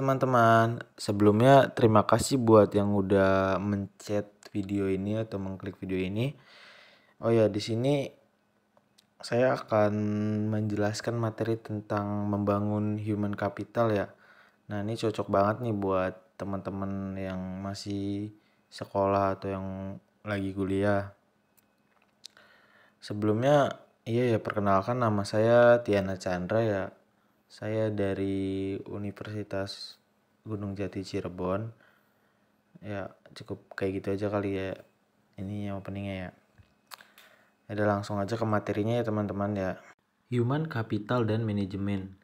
teman-teman. Sebelumnya terima kasih buat yang udah mencet video ini atau mengklik video ini. Oh ya, di sini saya akan menjelaskan materi tentang membangun human capital ya. Nah, ini cocok banget nih buat teman-teman yang masih sekolah atau yang lagi kuliah. Sebelumnya, perkenalkan nama saya Tiana Chandra ya. Saya dari Universitas Gunung Jati Cirebon. Ya, cukup kayak gitu aja kali ya. Ini yang openingnya ya. Ada langsung aja ke materinya ya teman-teman ya. Human Capital dan Manajemen.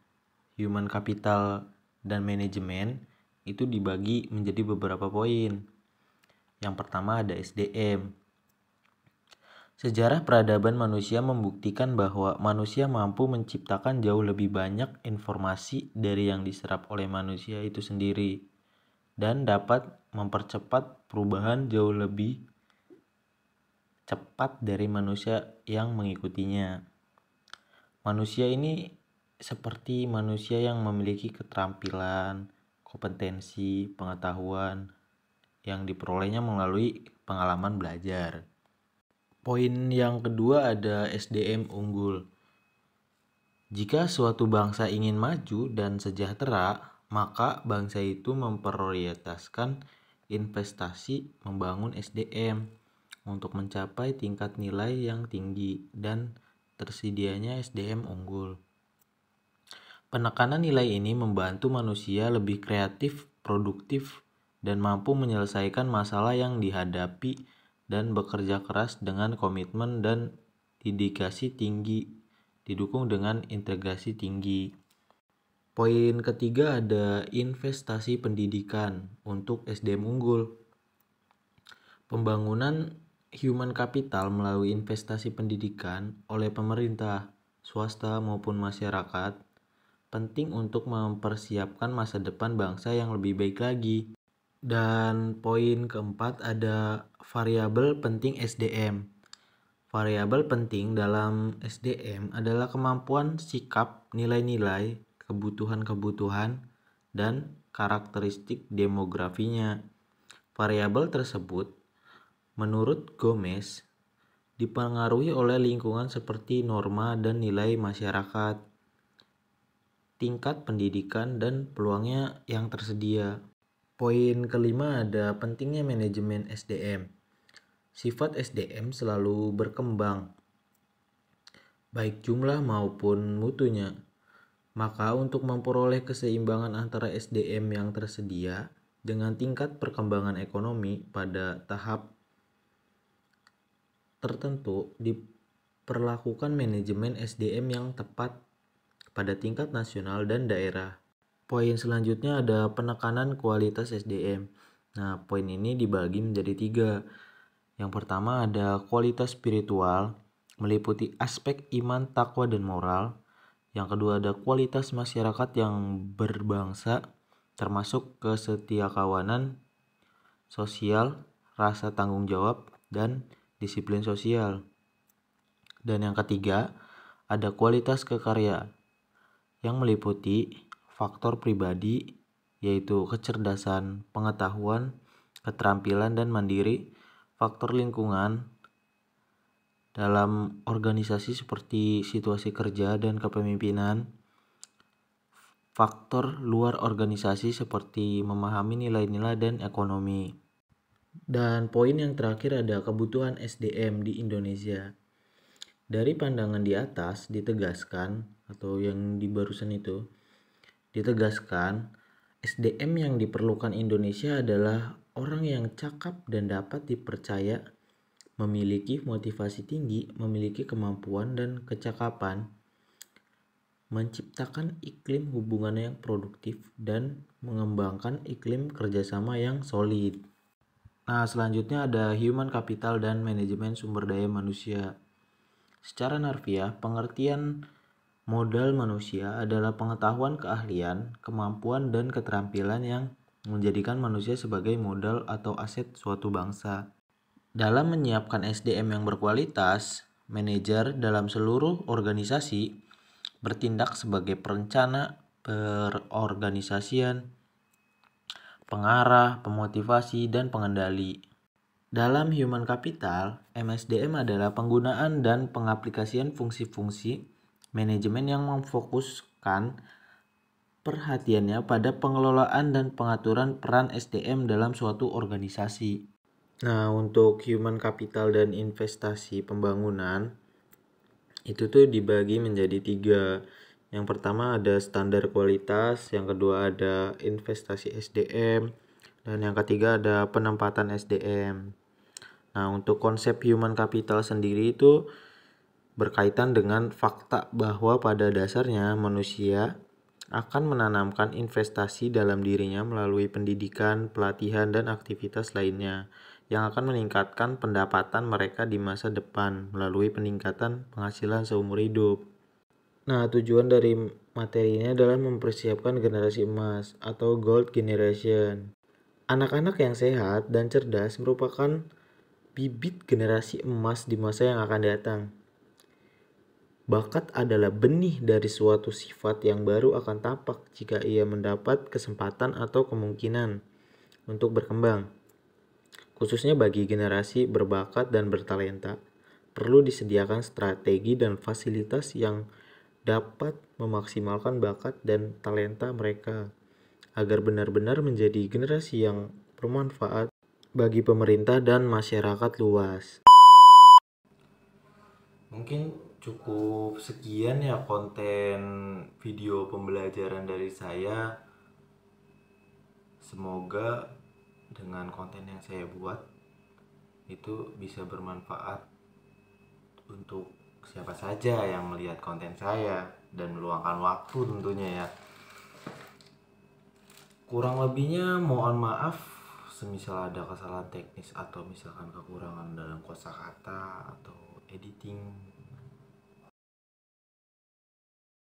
Human Capital dan Manajemen itu dibagi menjadi beberapa poin. Yang pertama ada SDM. Sejarah peradaban manusia membuktikan bahwa manusia mampu menciptakan jauh lebih banyak informasi dari yang diserap oleh manusia itu sendiri dan dapat mempercepat perubahan jauh lebih cepat dari manusia yang mengikutinya. Manusia ini seperti manusia yang memiliki keterampilan, kompetensi, pengetahuan yang diperolehnya melalui pengalaman belajar. Poin yang kedua ada SDM unggul. Jika suatu bangsa ingin maju dan sejahtera, maka bangsa itu memprioritaskan investasi membangun SDM untuk mencapai tingkat nilai yang tinggi dan tersedianya SDM unggul. Penekanan nilai ini membantu manusia lebih kreatif, produktif, dan mampu menyelesaikan masalah yang dihadapi dan bekerja keras dengan komitmen dan dedikasi tinggi, didukung dengan integrasi tinggi. Poin ketiga ada investasi pendidikan untuk SDM unggul. Pembangunan human capital melalui investasi pendidikan oleh pemerintah, swasta maupun masyarakat penting untuk mempersiapkan masa depan bangsa yang lebih baik lagi. Dan poin keempat ada variabel penting SDM. Variabel penting dalam SDM adalah kemampuan sikap, nilai-nilai, kebutuhan-kebutuhan, dan karakteristik demografinya. Variabel tersebut, menurut Gomez, dipengaruhi oleh lingkungan seperti norma dan nilai masyarakat, tingkat pendidikan, dan peluangnya yang tersedia. Poin kelima ada pentingnya manajemen SDM. Sifat SDM selalu berkembang, baik jumlah maupun mutunya. Maka untuk memperoleh keseimbangan antara SDM yang tersedia dengan tingkat perkembangan ekonomi pada tahap tertentu diperlakukan manajemen SDM yang tepat pada tingkat nasional dan daerah. Poin selanjutnya ada penekanan kualitas SDM. Nah, poin ini dibagi menjadi 3. Yang pertama ada kualitas spiritual, meliputi aspek iman, takwa, dan moral. Yang kedua ada kualitas masyarakat yang berbangsa, termasuk kesetiakawanan sosial, rasa tanggung jawab, dan disiplin sosial. Dan yang ketiga ada kualitas kekarya, yang meliputi faktor pribadi, yaitu kecerdasan, pengetahuan, keterampilan, dan mandiri, faktor lingkungan dalam organisasi seperti situasi kerja dan kepemimpinan, faktor luar organisasi seperti memahami nilai-nilai dan ekonomi. Dan poin yang terakhir ada kebutuhan SDM di Indonesia. Dari pandangan di atas ditegaskan, atau yang di barusan itu ditegaskan, SDM yang diperlukan Indonesia adalah orang yang cakap dan dapat dipercaya, memiliki motivasi tinggi, memiliki kemampuan dan kecakapan, menciptakan iklim hubungan yang produktif, dan mengembangkan iklim kerjasama yang solid. Nah, selanjutnya ada human capital dan manajemen sumber daya manusia. Secara harfiah, pengertian modal manusia adalah pengetahuan, keahlian, kemampuan, dan keterampilan yang menjadikan manusia sebagai modal atau aset suatu bangsa. Dalam menyiapkan SDM yang berkualitas, manajer dalam seluruh organisasi bertindak sebagai perencana perorganisasian pengarah, pemotivasi, dan pengendali. Dalam human capital, MSDM adalah penggunaan dan pengaplikasian fungsi-fungsi manajemen yang memfokuskan perhatiannya pada pengelolaan dan pengaturan peran SDM dalam suatu organisasi. Nah, untuk human capital dan investasi pembangunan itu tuh dibagi menjadi 3. Yang pertama ada standar kualitas, yang kedua ada investasi SDM, dan yang ketiga ada penempatan SDM. Nah, untuk konsep human capital sendiri itu berkaitan dengan fakta bahwa pada dasarnya manusia akan menanamkan investasi dalam dirinya melalui pendidikan, pelatihan, dan aktivitas lainnya yang akan meningkatkan pendapatan mereka di masa depan melalui peningkatan penghasilan seumur hidup. Nah, tujuan dari materi ini adalah mempersiapkan generasi emas atau gold generation. Anak-anak yang sehat dan cerdas merupakan bibit generasi emas di masa yang akan datang. Bakat adalah benih dari suatu sifat yang baru akan tampak jika ia mendapat kesempatan atau kemungkinan untuk berkembang. Khususnya bagi generasi berbakat dan bertalenta, perlu disediakan strategi dan fasilitas yang dapat memaksimalkan bakat dan talenta mereka agar benar-benar menjadi generasi yang bermanfaat bagi pemerintah dan masyarakat luas. Mungkin cukup sekian ya konten video pembelajaran dari saya. Semoga dengan konten yang saya buat itu bisa bermanfaat untuk siapa saja yang melihat konten saya dan meluangkan waktu tentunya ya. Kurang lebihnya mohon maaf semisal ada kesalahan teknis atau misalkan kekurangan dalam kosakata atau editing